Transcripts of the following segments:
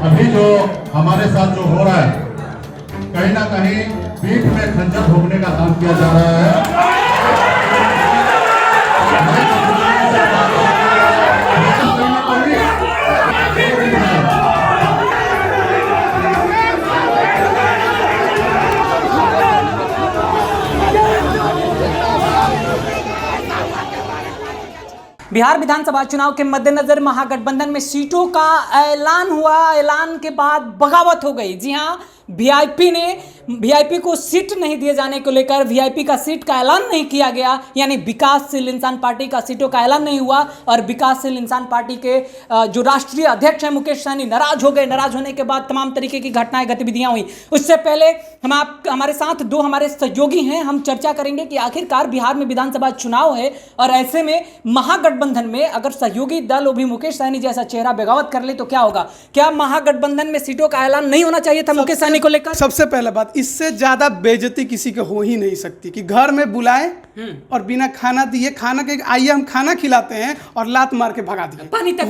अभी जो हमारे साथ जो हो रहा है, कहीं ना कहीं पीठ में खंजर भोगने का काम किया जा रहा है। बिहार विधानसभा चुनाव के मद्देनजर महागठबंधन में सीटों का ऐलान हुआ। ऐलान के बाद बगावत हो गई। जी हां, वीआईपी को सीट नहीं दिए जाने को लेकर वीआईपी का सीट का ऐलान नहीं किया गया, यानी विकासशील इंसान पार्टी का सीटों का ऐलान नहीं हुआ। और विकासशील इंसान पार्टी के जो राष्ट्रीय अध्यक्ष हैं मुकेश सहनी नाराज हो गए। नाराज होने के बाद तमाम तरीके की घटनाएं गतिविधियां हुई। उससे पहले हमारे साथ दो हमारे सहयोगी हैं। हम चर्चा करेंगे कि आखिरकार बिहार में विधानसभा चुनाव है और ऐसे में महागठबंधन में अगर सहयोगी दल वो भी मुकेश सहनी जैसा चेहरा बगावत कर ले तो क्या होगा। क्या महागठबंधन में सीटों का ऐलान नहीं होना चाहिए था मुकेश सहनी को लेकर? सबसे पहला बात, इससे ज्यादा बेइज्जती किसी के हो ही नहीं सकती कि घर में बुलाए और बिना खाना दिए, खाना के आइए हम खाना खिलाते हैं और लात मार के भगा दिए।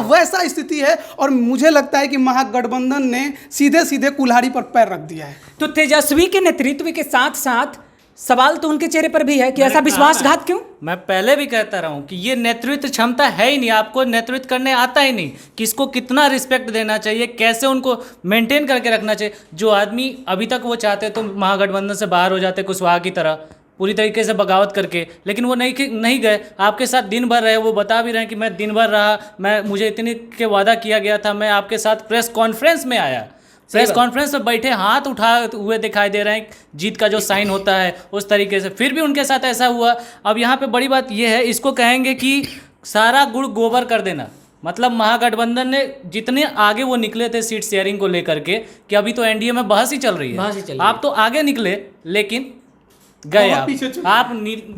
वैसा स्थिति है। और मुझे लगता है कि महागठबंधन ने सीधे सीधे कुल्हाड़ी पर पैर रख दिया है। तो तेजस्वी के नेतृत्व के साथ साथ सवाल तो उनके चेहरे पर भी है कि ऐसा विश्वासघात क्यों? मैं पहले भी कहता रहा हूं कि ये नेतृत्व क्षमता है ही नहीं, आपको नेतृत्व करने आता ही नहीं। किसको कितना रिस्पेक्ट देना चाहिए, कैसे उनको मेंटेन करके रखना चाहिए। जो आदमी अभी तक वो चाहते तो महागठबंधन से बाहर हो जाते कुशवाहा की तरह पूरी तरीके से बगावत करके, लेकिन वो नहीं गए। आपके साथ दिन भर रहे, वो बता भी रहे हैं कि मैं दिन भर रहा, मुझे इतने के वादा किया गया था, मैं आपके साथ प्रेस कॉन्फ्रेंस में आया। प्रेस कॉन्फ्रेंस में बैठे हाथ उठाए हुए दिखाई दे रहे हैं, जीत का जो साइन होता है उस तरीके से, फिर भी उनके साथ ऐसा हुआ। अब यहाँ पे बड़ी बात यह है, इसको कहेंगे कि सारा गुड़ गोबर कर देना। मतलब महागठबंधन ने जितने आगे वो निकले थे सीट शेयरिंग को लेकर के, कि अभी तो एनडीए में बहस ही चल रही है। आप तो आगे निकले लेकिन गए आप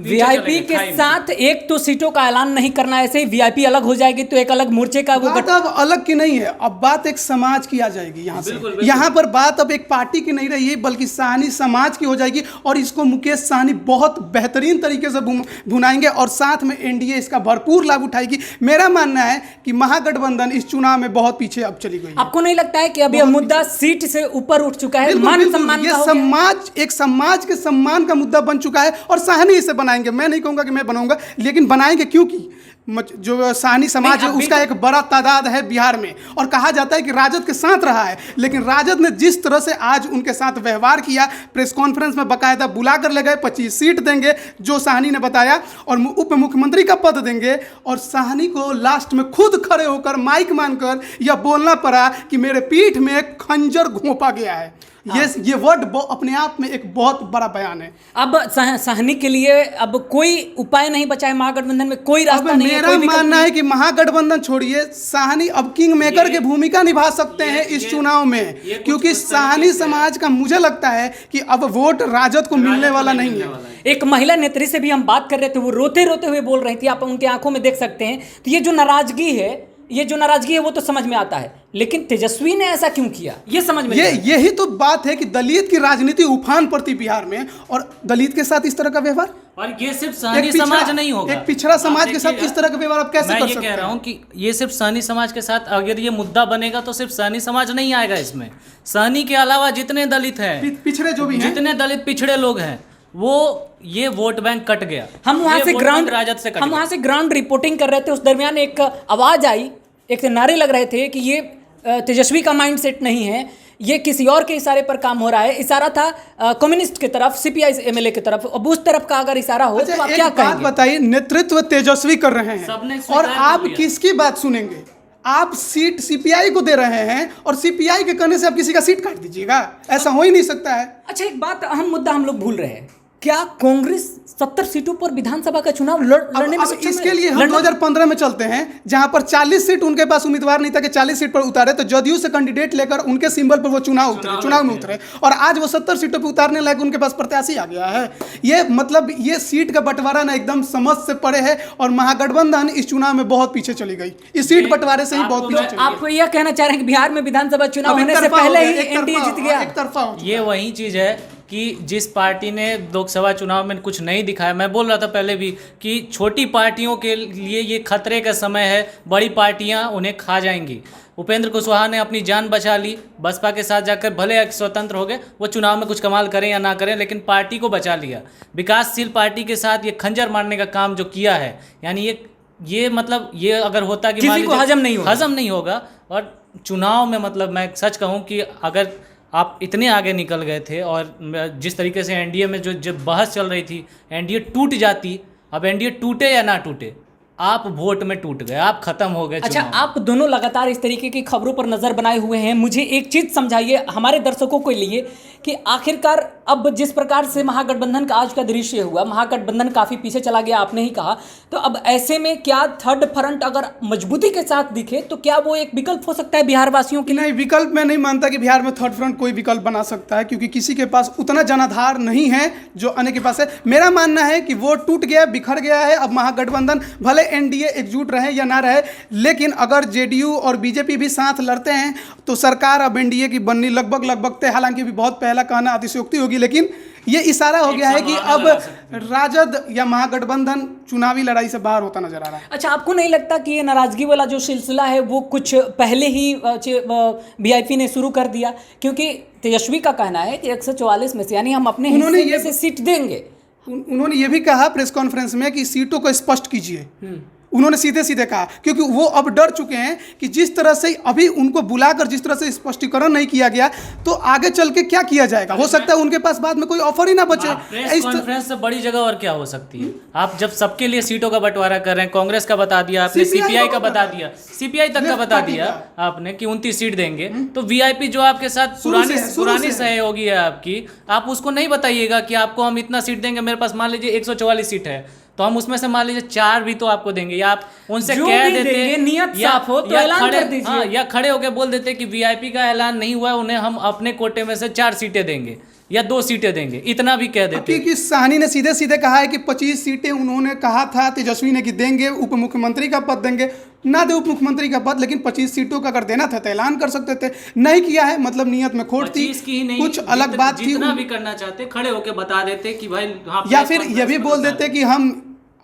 वीआईपी के साथ एक तो सीटों का ऐलान नहीं करना, ऐसे ही वीआईपी अलग हो जाएगी तो एक अलग मोर्चे का बात अब अलग की नहीं है। अब बात एक समाज की आ जाएगी यहाँ से। यहाँ पर बात अब एक पार्टी की नहीं रही है बल्कि सहनी समाज की हो जाएगी। और इसको मुकेश सहनी बहुत बेहतरीन तरीके से भुनाएंगे और साथ में एनडीए इसका भरपूर लाभ उठाएगी। मेरा मानना है कि महागठबंधन इस चुनाव में बहुत पीछे अब चली गई। आपको नहीं लगता है कि अभी मुद्दा सीट से ऊपर उठ चुका है? मान सम्मान ये समाज के सम्मान का मुद्दा बन चुका है और सहनी इसे बनाएंगे। मैं नहीं कहूंगा कि मैं बनाऊंगा, लेकिन बनाएंगे क्योंकि जो सहनी समाज है उसका एक बड़ा तादाद है बिहार में। और कहा जाता है कि राजद के साथ रहा है, लेकिन राजद ने जिस तरह से आज उनके साथ व्यवहार किया, प्रेस कॉन्फ्रेंस में बकायदा बुला कर ले गए, 25 सीट देंगे जो सहनी ने बताया, और उप मुख्यमंत्री का पद देंगे। और सहनी को लास्ट में खुद खड़े होकर माइक मानकर यह बोलना पड़ा कि मेरे पीठ में खंजर घोंपा गया है। ये वर्ड अपने आप में एक बहुत बड़ा बयान है। अब सहनी के लिए अब कोई उपाय नहीं बचा है महागठबंधन में, कोई रास्ता नहीं है। मेरा मानना है कि महागठबंधन छोड़िए, सहनी अब किंग मेकर की भूमिका निभा सकते हैं इस चुनाव में, क्योंकि सहनी समाज का मुझे लगता है कि अब वोट राजद को मिलने वाला नहीं है। एक महिला नेत्री से भी हम बात कर रहे थे, वो रोते रोते हुए बोल रही थी, आप उनकी आंखों में देख सकते हैं। तो ये जो नाराजगी है वो तो समझ में आता है, लेकिन तेजस्वी ने ऐसा क्यों किया ये समझ में यही तो बात है कि दलित की राजनीति उफान पर थी बिहार में, और दलित के साथ इस तरह का व्यवहार। और ये सिर्फ सहनी समाज नहीं होगा, एक पिछड़ा समाज के साथ इस तरह का व्यवहार आप कैसे कर सकते हैं? मैं ये कह रहा हूँ कि ये सिर्फ सहनी समाज के साथ अगर ये मुद्दा बनेगा तो सिर्फ सहनी समाज नहीं आएगा इसमें। सहनी के अलावा जितने दलित हैं, पिछड़े जो भी हैं, जितने दलित पिछड़े लोग हैं, वो ये वोट बैंक कट गया। हम वहां से ग्राउंड रिपोर्टिंग कर रहे थे, उस दरमियान एक आवाज आई, एक नारे लग रहे थे कि ये तेजस्वी का माइंडसेट नहीं है, ये किसी और के इशारे पर काम हो रहा है। इशारा था कम्युनिस्ट की तरफ, सीपीआई एमएलए की तरफ। अब उस तरफ का अगर इशारा हो तो आप क्या कहेंगे? बात बताइए, नेतृत्व तेजस्वी कर रहे हैं और आप किसकी बात सुनेंगे? आप सीट सीपीआई को दे रहे हैं और सीपीआई के कहने से आप किसी का सीट काट दीजिएगा? ऐसा हो ही नहीं सकता है। अच्छा, एक बात, अहम मुद्दा हम लोग भूल रहे हैं, क्या कांग्रेस 70 सीटों पर विधानसभा का चुनाव लड़ने में सक्षम है? इसके लिए हम 2015 में चलते हैं, जहां पर 40 सीट उनके पास उम्मीदवार नहीं था कि 40 सीट पर उतारे, तो जदयू से कैंडिडेट लेकर उनके सिंबल पर वो चुनाव में उतरे, और आज वो 70 सीटों पर उतारने लायक उनके पास प्रत्याशी आ गया है। ये मतलब ये सीट का बंटवारा ना एकदम समझ से परे है, और महागठबंधन इस चुनाव में बहुत पीछे चली गई। इस सीट बंटवारे से ही बहुत पीछे चली गई। आप यह कहना चाह रहे हैं कि बिहार में विधानसभा चुनाव होने से पहले ही एनडीए जीत गया? एक तरफा ये वही चीज है कि जिस पार्टी ने लोकसभा चुनाव में कुछ नहीं दिखाया, मैं बोल रहा था पहले भी कि छोटी पार्टियों के लिए ये खतरे का समय है, बड़ी पार्टियां उन्हें खा जाएंगी। उपेंद्र कुशवाहा ने अपनी जान बचा ली, बसपा के साथ जाकर भले स्वतंत्र हो गए, वो चुनाव में कुछ कमाल करें या ना करें लेकिन पार्टी को बचा लिया। विकासशील पार्टी के साथ ये खंजर मारने का काम जो किया है, यानी ये मतलब ये अगर होता कि किसी को हजम नहीं होगा। और चुनाव में मतलब मैं सच कहूँ कि अगर आप इतने आगे निकल गए थे और जिस तरीके से एनडीए में जो बहस चल रही थी, एनडीए टूट जाती, अब एनडीए टूटे या ना टूटे, आप वोट में टूट गए, आप खत्म हो गए। अच्छा, आप दोनों लगातार इस तरीके की खबरों पर नजर बनाए हुए हैं, मुझे एक चीज समझाइए हमारे दर्शकों के लिए कि आखिरकार अब जिस प्रकार से महागठबंधन का आज का दृश्य हुआ, महागठबंधन काफी पीछे चला गया, आपने ही कहा, तो अब ऐसे में क्या थर्ड फ्रंट अगर मजबूती के साथ दिखे तो क्या वो एक विकल्प हो सकता है बिहार वासियों के लिए? नहीं, विकल्प मैं नहीं मानता कि बिहार में थर्ड फ्रंट कोई विकल्प बना सकता है, क्योंकि किसी के पास उतना जनाधार नहीं है जो अन्य के पास है। मेरा मानना है कि वो टूट गया, बिखर गया है। अब महागठबंधन भले एनडीए एकजुट रहे या ना रहे, लेकिन अगर जेडीयू और बीजेपी भी साथ लड़ते हैं तो सरकार अब एनडीए की बननी लगभग तय। हालांकि भी बहुत पहला कहना अतिशयोक्ति होगी, लेकिन ये इशारा हो गया है कि अब राजद या महागठबंधन चुनावी लड़ाई से बाहर होता नजर आ रहा है। अच्छा, आपको नहीं लगता कि ये नाराजगी वाला जो सिलसिला है वो कुछ पहले ही वीआईपी ने शुरू कर दिया? क्योंकि तेजस्वी का कहना है कि 144 में से, यानी हम अपने हिस्से में से सीट देंगे। उन्होंने ये भी कहा प्रेस कॉन्फ्रेंस में कि सीटों को स्पष्ट कीजिए। उन्होंने सीधे सीधे कहा, क्योंकि वो अब डर चुके हैं कि जिस तरह से अभी उनको बुलाकर जिस तरह से स्पष्टीकरण नहीं किया गया तो आगे चल के क्या किया जाएगा। हो सकता है उनके पास बाद में कोई ऑफर ही ना बचे। प्रेस कॉन्फ्रेंस से बड़ी जगह और क्या हो सकती है? आप जब सबके लिए सीटों का बंटवारा कर रहे हैं, कांग्रेस का बता दिया आपने, सीपीआई का बता दिया, सीपीआई तक का बता दिया आपने कि 29 सीट देंगे, तो वीआईपी जो आपके साथ पुरानी सहयोगी है आपकी, आप उसको नहीं बताइएगा कि आपको हम इतना सीट देंगे। मेरे पास मान लीजिए 144 सीट है, तो हम उसमें से मान लीजिए 4 भी तो आपको देंगे, या आप उनसे कह देते, नियत साफ हो तो ऐलान कर दीजिए। हाँ, या खड़े होकर बोल देते कि वीआईपी का ऐलान नहीं हुआ है, उन्हें हम अपने कोटे में से 4 सीटें देंगे या 2 सीटें देंगे, इतना भी कह देते। क्योंकि साहनी ने सीधे सीधे कहा है कि 25 सीटें उन्होंने कहा था तेजस्वी ने कि देंगे, उप मुख्यमंत्री का पद देंगे, ना दे उप मुख्यमंत्री का पद, लेकिन 25 सीटों का अगर देना था तो ऐलान कर सकते थे। नहीं किया है, मतलब नियत में खोट थी, कुछ अलग बात थी। जितना भी करना चाहते खड़े होकर बता देते कि भाई, या फिर ये भी बोल देते कि हम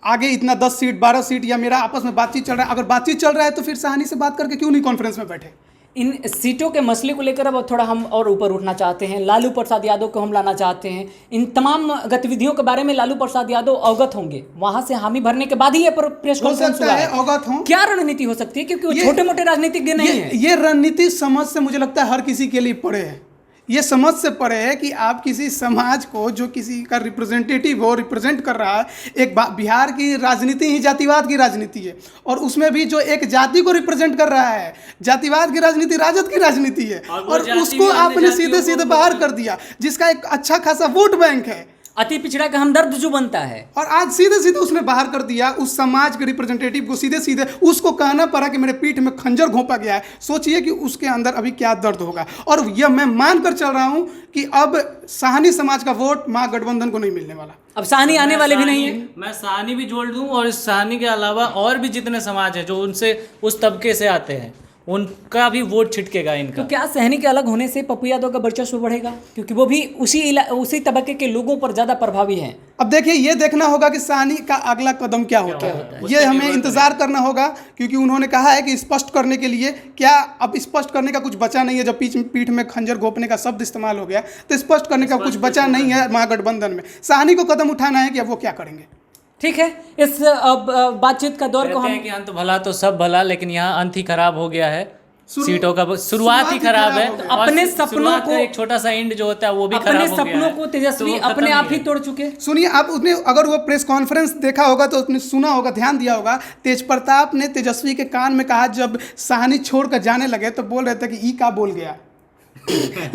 आगे इतना 10 सीट 12 सीट, या मेरा आपस में बातचीत चल रहा है। अगर बातचीत चल रहा है तो फिर साहनी से बात करके क्यों नहीं कॉन्फ्रेंस में बैठे? इन सीटों के मसले को लेकर अब थोड़ा हम और ऊपर उठना चाहते हैं। लालू प्रसाद यादव को हम लाना चाहते हैं। इन तमाम गतिविधियों के बारे में लालू प्रसाद यादव अवगत होंगे, वहां से हामी भरने के बाद ही ये प्रेस कॉन्फ्रेंस हुआ है। अवगत हों, क्या रणनीति हो सकती है? क्योंकि वो छोटे मोटे राजनीतिज्ञ नहीं है। ये रणनीति समझ से मुझे लगता है हर किसी के लिए पड़े है। ये समझ से परे है कि आप किसी समाज को जो किसी का रिप्रेजेंटेटिव हो, रिप्रेजेंट कर रहा है। एक बिहार की राजनीति ही जातिवाद की राजनीति है, और उसमें भी जो एक जाति को रिप्रेजेंट कर रहा है, जातिवाद की राजनीति राजद की राजनीति है, और उसको आपने सीधे सीधे बाहर कर दिया, जिसका एक अच्छा खासा वोट बैंक है। अति पिछड़ा का हमदर्द जो बनता है, और आज सीधे सीधे उसने बाहर कर दिया उस समाज के रिप्रेजेंटेटिव को। सीधे सीधे उसको कहना पड़ा कि मेरे पीठ में खंजर घोंपा गया है। सोचिए कि उसके अंदर अभी क्या दर्द होगा। और यह मैं मान कर चल रहा हूं कि अब साहनी समाज का वोट महागठबंधन को नहीं मिलने वाला। अब साहनी आने वाले भी नहीं है। मैं साहनी भी जोड़ दूं, और इस साहनी के अलावा और भी जितने समाज है जो उनसे उस तबके से आते हैं, उनका भी वोट छिटकेगा इनका। तो क्या सहनी के अलग होने से पप्पू यादव का वर्चस्व बढ़ेगा? क्योंकि वो भी उसी तबके के लोगों पर ज्यादा प्रभावी हैं। अब देखिए, ये देखना होगा कि साहनी का अगला कदम क्या होता है। ये हमें इंतजार करना होगा, क्योंकि उन्होंने कहा है कि स्पष्ट करने के लिए, क्या अब स्पष्ट करने का कुछ बचा नहीं है। जब पीठ में खंजर घोंपने का शब्द इस्तेमाल हो गया तो स्पष्ट करने का कुछ बचा नहीं है महागठबंधन में। साहनी को कदम उठाना है कि अब वो क्या करेंगे। ठीक है, इस बातचीत का दौर को हम कि अंत भला तो सब भला, लेकिन यहाँ अंत ही खराब हो गया है। सीटों का शुरुआत ही खराब है। तो अपने सपनों को, एक छोटा सा एंड जो होता है वो भी खराब हो गया है। अपने सपनों को तेजस्वी अपने आप ही तोड़ चुके। सुनिए, आप उसने अगर वो प्रेस कॉन्फ्रेंस देखा होगा तो उसने सुना होगा, ध्यान दिया होगा, तेज प्रताप ने तेजस्वी के कान में कहा, जब साहनी छोड़कर जाने लगे तो बोल रहे थे कि ई का बोल गया।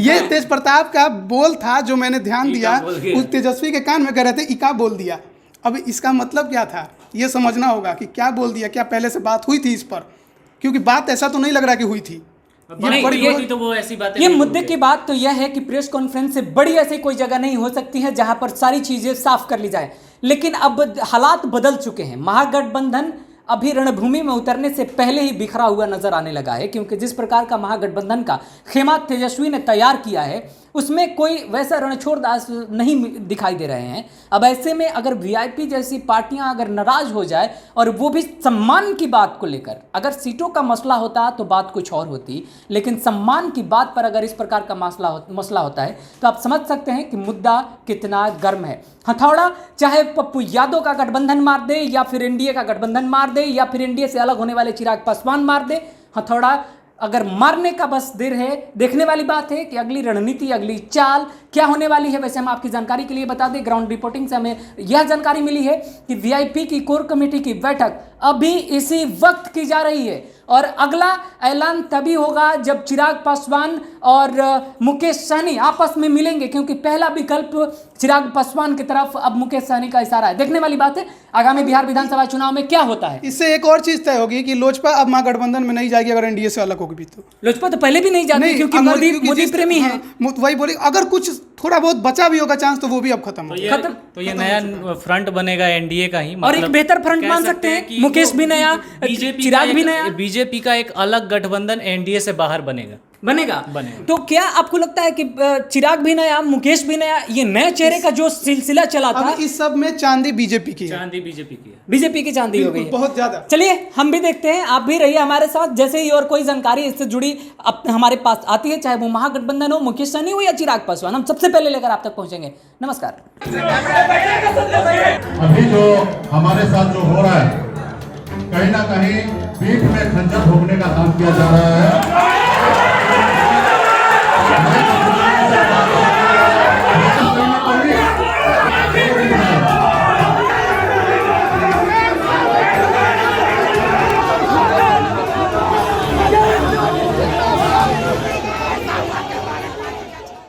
ये तेज प्रताप का बोल था जो मैंने ध्यान दिया, उस तेजस्वी के कान में कह रहे थे ई का बोल दिया। अब इसका मतलब क्या था, ये समझना होगा कि क्या बोल दिया। क्या पहले से बात हुई थी इस पर? क्योंकि बात ऐसा तो नहीं लग रहा कि हुई थी। तो वो ऐसी बातें ये मुद्दे की बात तो यह है कि प्रेस कॉन्फ्रेंस से बड़ी ऐसी कोई जगह नहीं हो सकती है जहां पर सारी चीजें साफ कर ली जाए। लेकिन अब हालात बदल चुके हैं। महागठबंधन अभी रणभूमि में उतरने से पहले ही बिखरा हुआ नजर आने लगा है, क्योंकि जिस प्रकार का महागठबंधन का खेमा तेजस्वी ने तैयार किया है उसमें कोई वैसा रणछोड़ दास नहीं दिखाई दे रहे हैं। अब ऐसे में अगर वीआईपी जैसी पार्टियां अगर नाराज हो जाए और वो भी सम्मान की बात को लेकर, अगर सीटों का मसला होता तो बात कुछ और होती, लेकिन सम्मान की बात पर अगर इस प्रकार का मसला होता है तो आप समझ सकते हैं कि मुद्दा कितना गर्म है। हथौड़ा चाहे पप्पू यादव का गठबंधन मार दे या फिर एनडीए का गठबंधन मार दे या फिर एनडीए से अलग होने वाले चिराग पासवान मार दे, हथौड़ा अगर मारने का बस देर है। देखने वाली बात है कि अगली रणनीति, अगली चाल क्या होने वाली है। वैसे हम आपकी जानकारी के लिए बता दें, ग्राउंड रिपोर्टिंग से हमें यह जानकारी मिली है कि वीआईपी की कोर कमेटी की बैठक अभी इसी वक्त की जा रही है और अगला ऐलान तभी होगा जब चिराग पासवान और मुकेश सहनी आपस में मिलेंगे, क्योंकि पहला विकल्प चिराग पासवान की तरफ अब मुकेश सहनी का इशारा है। देखने वाली बात है आगामी बिहार विधानसभा चुनाव में क्या होता है। इससे एक और चीज तय होगी कि लोजपा अब महागठबंधन में नहीं जाएगी अगर एनडीए से अलग होगी भी तो। लोजपा तो पहले भी नहीं जाती क्योंकि मोदी प्रेमी है। वही बोले, अगर कुछ थोड़ा बहुत बचा भी होगा चांस तो वो भी अब खत्म हो खत्म। तो ये नया फ्रंट बनेगा एनडीए का ही, और एक बेहतर फ्रंट मान सकते हैं। मुकेश भी नया, चिराग भी नया, बीजेपी का एक अलग गठबंधन एनडीए से बाहर बनेगा। तो क्या आपको लगता है कि चिराग भी नया, मुकेश भी नया, ये नए चेहरे का जो सिलसिला चला था, इस सब में चांदी बीजेपी की है। चांदी बीजेपी की है, बीजेपी की चांदी हो गई है बहुत ज्यादा। चलिए हम भी देखते हैं, आप भी रहिए हमारे साथ। जैसे ही और कोई जानकारी इससे जुड़ी हमारे पास आती है, चाहे वो महागठबंधन हो, मुकेश सहनी हो या चिराग पासवान, हम सबसे पहले लेकर आप तक पहुंचेंगे। नमस्कार। अभी जो हमारे साथ जो हो रहा है, कहीं ना कहीं पीठ में खंजर भोगने का काम किया जा रहा है।